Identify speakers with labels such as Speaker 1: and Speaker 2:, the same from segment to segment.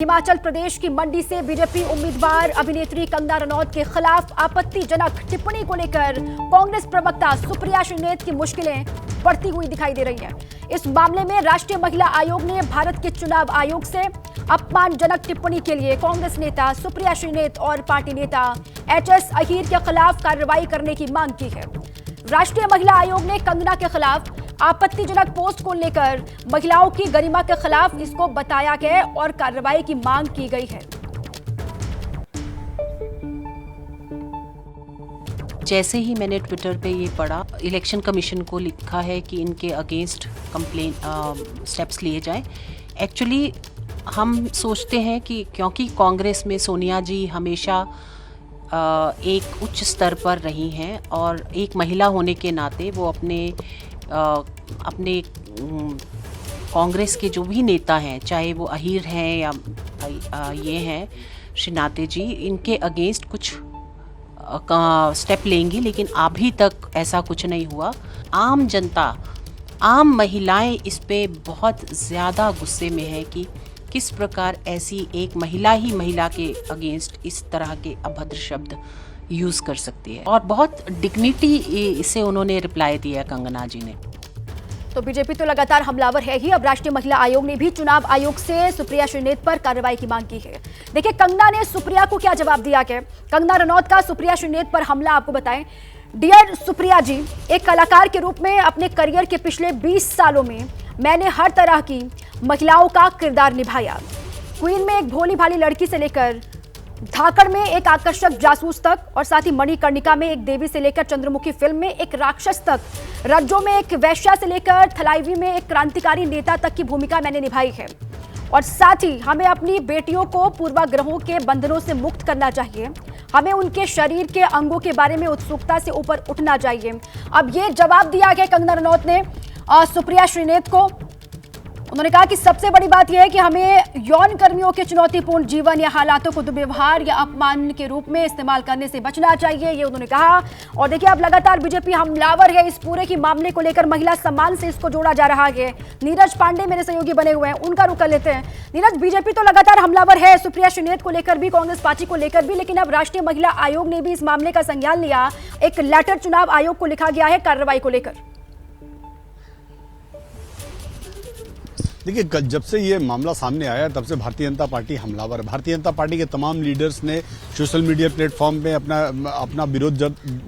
Speaker 1: हिमाचल प्रदेश की मंडी से बीजेपी उम्मीदवार अभिनेत्री कंगना रनौत के खिलाफ आपत्तिजनक टिप्पणी को लेकर कांग्रेस प्रवक्ता सुप्रिया श्रीनेत की मुश्किलें बढ़ती हुई दिखाई दे रही हैं। इस मामले में राष्ट्रीय महिला आयोग ने भारत के चुनाव आयोग से अपमानजनक टिप्पणी के लिए कांग्रेस नेता सुप्रिया श्रीनेत और पार्टी नेता एचएस अहीर के खिलाफ कार्रवाई करने की मांग की है। राष्ट्रीय महिला आयोग ने कंगना के खिलाफ आपत्तिजनक पोस्ट को लेकर महिलाओं की गरिमा के खिलाफ इसको बताया गया और कार्रवाई की मांग की गई है।
Speaker 2: जैसे ही मैंने ट्विटर पे ये पढ़ा, इलेक्शन कमीशन को लिखा है कि इनके अगेंस्ट कंप्लेन स्टेप्स लिए जाएं। एक्चुअली हम सोचते हैं कि क्योंकि कांग्रेस में सोनिया जी हमेशा एक उच्च स्तर पर रही हैं और एक महिला होने के नाते वो अपने कांग्रेस के जो भी नेता हैं, चाहे वो अहीर हैं या ये हैं श्रीनाते जी, इनके अगेंस्ट कुछ स्टेप लेंगी, लेकिन अभी तक ऐसा कुछ नहीं हुआ। आम जनता, आम महिलाएं इस पे बहुत ज़्यादा गुस्से में है कि किस प्रकार ऐसी एक महिला ही महिला के अगेंस्ट इस तरह के अभद्र शब्द यूज़ कर सकती है। और बहुत डिग्निटी इसे उन्होंने रिप्लाई दिया कंगना जी ने।
Speaker 1: तो बीजेपी तो लगातार हमलावर है ही। अब राष्ट्रीय महिला आयोग ने भी चुनाव आयोग से सुप्रिया श्रीनेत पर कार्रवाई की मांग की है। देखिए कंगना ने सुप्रिया को क्या जवाब दिया है। कंगना रनौत का सुप्रिया श्रीनेत पर हमला आपको बताएं। डियर सुप्रिया जी, एक कलाकार के रूप में अपने करियर के पिछले 20 सालों में मैंने हर तरह की महिलाओं का किरदार निभाया। क्वीन में एक भोली भाली लड़की से लेकर धाकड़ में एक आकर्षक जासूस तक, और साथ ही मणिकर्णिका में एक देवी से लेकर चंद्रमुखी फिल्म में एक राक्षस तक, रज्जो में एक वैश्या से लेकर थलाईवी में एक क्रांतिकारी नेता तक की भूमिका मैंने निभाई है। और साथ ही हमें अपनी बेटियों को पूर्वाग्रहों के बंधनों से मुक्त करना चाहिए। हमें उनके शरीर के अंगों के बारे में उत्सुकता से ऊपर उठना चाहिए। अब ये जवाब दिया गया कंगना रनौत ने सुप्रिया श्रीनेत को। उन्होंने कहा कि सबसे बड़ी बात यह है कि हमें यौन कर्मियों के चुनौतीपूर्ण जीवन या हालातों को दुर्व्यवहार या अपमान के रूप में इस्तेमाल करने से बचना चाहिए, ये उन्होंने कहा। और देखिए अब लगातार बीजेपी हमलावर है इस पूरे की मामले को लेकर। महिला सम्मान से इसको जोड़ा जा रहा है। नीरज पांडे मेरे सहयोगी बने हुए हैं, उनका रुख कर लेते हैं। नीरज, बीजेपी तो लगातार हमलावर है सुप्रिया श्रीनेत को लेकर भी, कांग्रेस पार्टी को लेकर भी, लेकिन अब राष्ट्रीय महिला आयोग ने भी इस मामले का संज्ञान लिया। एक लेटर चुनाव आयोग को लिखा गया है कार्रवाई को लेकर।
Speaker 3: देखिए, जब से ये मामला सामने आया तब से भारतीय जनता पार्टी हमलावर है। भारतीय जनता पार्टी के तमाम लीडर्स ने सोशल मीडिया प्लेटफॉर्म पे अपना विरोध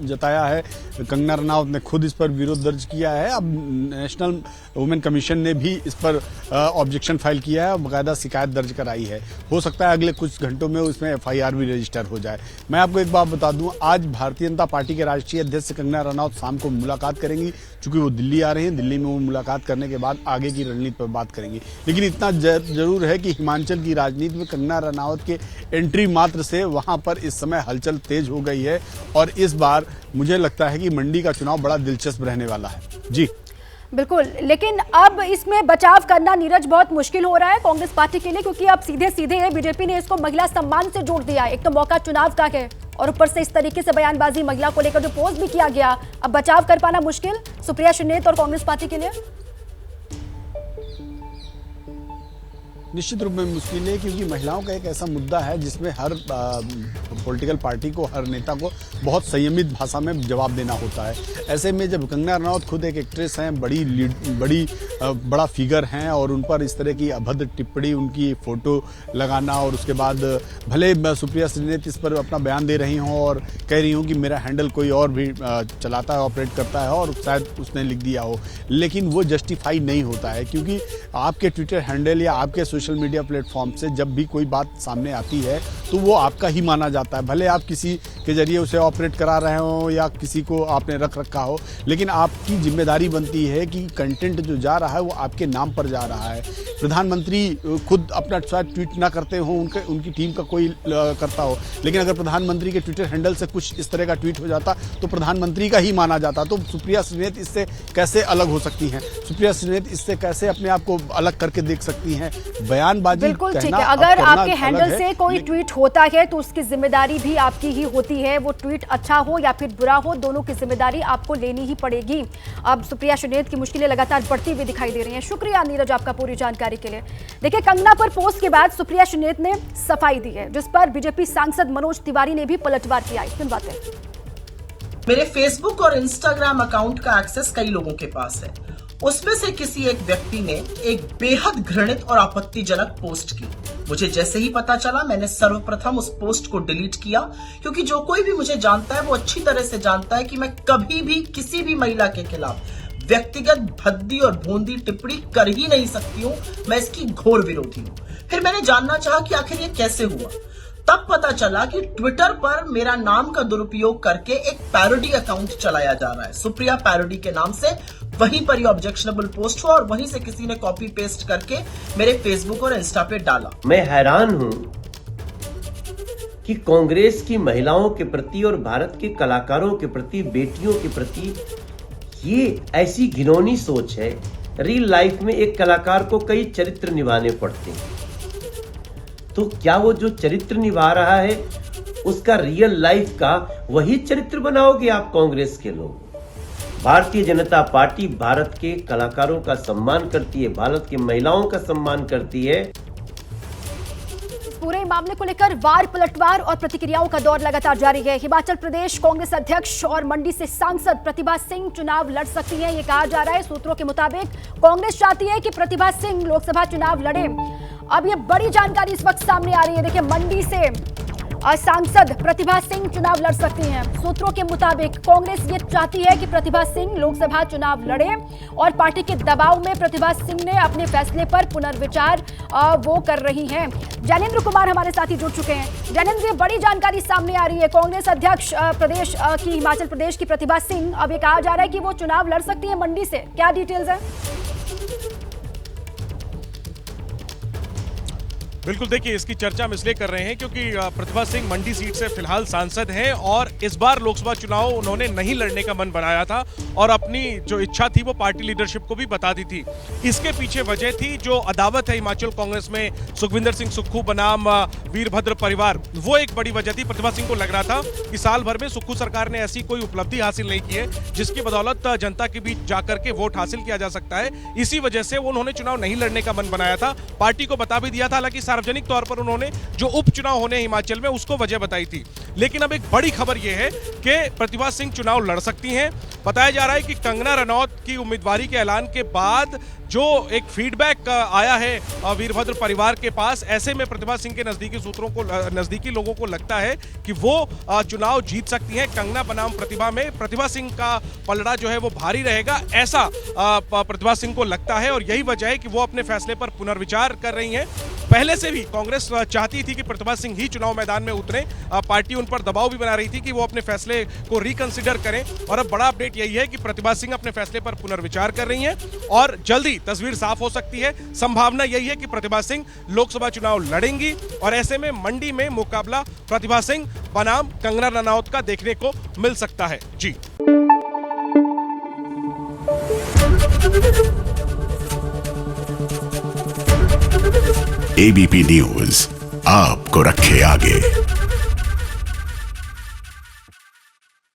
Speaker 3: जताया है। कंगना रनौत ने खुद इस पर विरोध दर्ज किया है। अब नेशनल वुमेन कमीशन ने भी इस पर ऑब्जेक्शन फाइल किया है और बाकायदा शिकायत दर्ज कराई है। हो सकता है अगले कुछ घंटों में उसमें FIR भी रजिस्टर हो जाए। मैं आपको एक बात बता दूं, आज भारतीय जनता पार्टी के राष्ट्रीय अध्यक्ष कंगना रनौत शाम को मुलाकात करेंगी। चूंकि वो दिल्ली आ रही हैं, दिल्ली में वो मुलाकात करने के बाद आगे की रणनीति पर बात करेंगी। लेकिन इतना जरूर है कि हिमाचल की राजनीति में कंगना रनौत के एंट्री मात्र से वहां पर इस समय हलचल तेज हो गई है। और इस बार मुझे लगता है कि मंडी का चुनाव बड़ा दिलचस्प रहने वाला है। जी
Speaker 1: बिल्कुल, लेकिन अब इसमें बचाव करना नीरज बहुत मुश्किल हो रहा है कांग्रेस पार्टी के लिए, क्योंकि अब सीधे सीधे बीजेपी ने इसको महिला सम्मान से जोड़ दिया। एक तो मौका चुनाव का है और ऊपर से इस तरीके से बयानबाजी महिला को लेकर जो पोस्ट भी किया गया, अब बचाव कर पाना मुश्किल सुप्रिया श्रीनेत और कांग्रेस पार्टी के लिए।
Speaker 3: निश्चित रूप में मुश्किल है, क्योंकि महिलाओं का एक ऐसा मुद्दा है जिसमें हर पॉलिटिकल पार्टी को, हर नेता को बहुत संयमित भाषा में जवाब देना होता है। ऐसे में जब कंगना रनौत खुद एक एक्ट्रेस हैं, बड़ा फिगर हैं, और उन पर इस तरह की अभद्र टिप्पणी, उनकी फोटो लगाना, और उसके बाद भले सुप्रिया श्रीनेत इस पर अपना बयान दे रही हों और कह रही हों कि मेरा हैंडल कोई और भी चलाता है, ऑपरेट करता है और शायद उसने लिख दिया हो, लेकिन वो जस्टिफाई नहीं होता है। क्योंकि आपके ट्विटर हैंडल या आपके सोशल मीडिया प्लेटफॉर्म से जब भी कोई बात सामने आती है तो वो आपका ही माना जाता है। भले आप किसी के जरिए उसे ऑपरेट करा रहे हो या किसी को आपने रख रखा हो, लेकिन आपकी जिम्मेदारी बनती है कि कंटेंट जो जा रहा है वो आपके नाम पर जा रहा है। प्रधानमंत्री खुद अपना शायद ट्वीट ना करते हो, उनकी टीम का कोई करता हो, लेकिन अगर प्रधानमंत्री के ट्विटर हैंडल से कुछ इस तरह का ट्वीट हो जाता तो प्रधानमंत्री का ही माना जाता। तो सुप्रिया श्रीनेत इससे कैसे अलग हो सकती हैं? सुप्रिया श्रीनेत इससे कैसे अपने आप को अलग करके देख सकती हैं? बयानबाजी
Speaker 1: बिल्कुल ठीक
Speaker 3: कहना
Speaker 1: है।
Speaker 3: अब
Speaker 1: अगर
Speaker 3: करना
Speaker 1: आपके
Speaker 3: अलग
Speaker 1: हैंडल
Speaker 3: है,
Speaker 1: से कोई ट्वीट होता है तो उसकी जिम्मेदारी भी आपकी ही होती है। वो ट्वीट अच्छा हो या फिर बुरा हो, दोनों की जिम्मेदारी आपको लेनी ही पड़ेगी। अब सुप्रिया शुनेत की मुश्किलें लगातार बढ़ती हुई दिखाई दे रही हैं। शुक्रिया नीरज आपका पूरी जानकारी के लिए। देखिए, कंगना पर पोस्ट के बाद सुप्रिया शुनेत ने सफाई दी है, जिस पर बीजेपी सांसद मनोज तिवारी ने भी पलटवार किया। सुनवाते हैं।
Speaker 4: मेरे फेसबुक और इंस्टाग्राम अकाउंट का एक्सेस कई लोगों के पास है। उसमें से किसी एक व्यक्ति ने एक बेहद घृणित और आपत्तिजनक पोस्ट की। मुझे जैसे ही पता चला, मैंने सर्वप्रथम उस पोस्ट को डिलीट किया, क्योंकि जो कोई भी मुझे जानता है वो अच्छी तरह से जानता है कि मैं कभी भी किसी भी महिला के खिलाफ व्यक्तिगत भद्दी और भोंदी टिप्पणी कर ही नहीं सकती हूँ। मैं इसकी घोर विरोधी हूँ। फिर मैंने जानना चाहा कि आखिर ये कैसे हुआ। तब पता चला कि ट्विटर पर मेरा नाम का दुरुपयोग करके एक पैरोडी अकाउंट चलाया जा रहा है, सुप्रिया पैरोडी के नाम से। वहीं पर ये ऑब्जेक्शनेबल पोस्ट हुआ और वहीं से किसी ने कॉपी पेस्ट करके मेरे फेसबुक और इंस्टा पे डाला।
Speaker 5: मैं हैरान हूं कि कांग्रेस की महिलाओं के प्रति और भारत के कलाकारों के प्रति, बेटियों के प्रति ये ऐसी घिनौनी सोच है। रियल लाइफ में एक कलाकार को कई चरित्र निभाने पड़ते हैं, तो क्या वो जो चरित्र निभा रहा है उसका रियल लाइफ का वही चरित्र बनाओगे आप कांग्रेस के लोग? भारतीय जनता पार्टी भारत के कलाकारों का सम्मान करती है, भारत की महिलाओं का सम्मान करती है।
Speaker 1: पूरे मामले को लेकर वार पलटवार और प्रतिक्रियाओं का दौर लगातार जारी है। हिमाचल प्रदेश कांग्रेस अध्यक्ष और मंडी से सांसद प्रतिभा सिंह चुनाव लड़ सकती हैं, ये कहा जा रहा है। सूत्रों के मुताबिक कांग्रेस चाहती है कि प्रतिभा सिंह लोकसभा चुनाव लड़े। अब ये बड़ी जानकारी इस वक्त सामने आ रही है। देखिए, मंडी से सांसद प्रतिभा सिंह चुनाव लड़ सकती हैं। सूत्रों के मुताबिक कांग्रेस ये चाहती है कि प्रतिभा सिंह लोकसभा चुनाव लड़े और पार्टी के दबाव में प्रतिभा सिंह ने अपने फैसले पर पुनर्विचार वो कर रही हैं। जैनेंद्र कुमार हमारे साथी जुड़ चुके हैं। जैनेंद्र, ये बड़ी जानकारी सामने आ रही है। कांग्रेस अध्यक्ष प्रदेश की हिमाचल प्रदेश की प्रतिभा सिंह, अब ये कहा जा रहा है कि वो चुनाव लड़ सकती है मंडी से। क्या डिटेल्स है?
Speaker 6: बिल्कुल, देखिए, इसकी चर्चा हम इसलिए कर रहे हैं क्योंकि प्रतिभा सिंह मंडी सीट से फिलहाल सांसद हैं और इस बार लोकसभा चुनाव उन्होंने नहीं लड़ने का मन बनाया था और अपनी जो इच्छा थी वो पार्टी लीडरशिप को भी बता दी थी। इसके पीछे वजह थी जो अदावत है हिमाचल कांग्रेस में सुखविंदर सिंह सुक्खू बनाम वीरभद्र परिवार, वो एक बड़ी वजह थी। प्रतिभा सिंह को लग रहा था कि साल भर में सुक्खू सरकार ने ऐसी कोई उपलब्धि हासिल नहीं की है जिसकी बदौलत जनता के बीच जाकर के वोट हासिल किया जा सकता है। इसी वजह से उन्होंने चुनाव नहीं लड़ने का मन बनाया था। पार्टी को बता भी दिया था, हालांकि सार्वजनिक तौर पर उन्होंने जो उपचुनाव होने हिमाचल में उसको वजह बताई थी। लेकिन अब एक बड़ी खबर यह है कि प्रतिभा सिंह चुनाव लड़ सकती हैं। बताया जा रहा है कि कंगना रनौत की उम्मीदवारी के ऐलान के बाद जो एक फीडबैक आया है वीरभद्र परिवार के पास, ऐसे में प्रतिभा सिंह के नजदीकी लोगों को लगता है कि वो चुनाव जीत सकती हैं। कंगना बनाम प्रतिभा में प्रतिभा सिंह का पलड़ा जो है वो भारी रहेगा, ऐसा प्रतिभा सिंह को लगता है और यही वजह है कि वो अपने फैसले पर पुनर्विचार कर रही हैं। पहले से भी कांग्रेस चाहती थी कि प्रतिभा सिंह ही चुनाव मैदान में उतरे। पार्टी उन पर दबाव भी बना रही थी कि वो अपने फैसले को रिकंसिडर करें और अब बड़ा अपडेट यही है कि प्रतिभा सिंह अपने फैसले पर पुनर्विचार कर रही हैं और जल्दी तस्वीर साफ हो सकती है। संभावना यही है कि प्रतिभा सिंह लोकसभा चुनाव लड़ेंगी और ऐसे में मंडी में मुकाबला प्रतिभा सिंह बनाम कंगना रनौत का देखने को मिल सकता है। जी,
Speaker 7: एबीपी न्यूज आपको रखे आगे।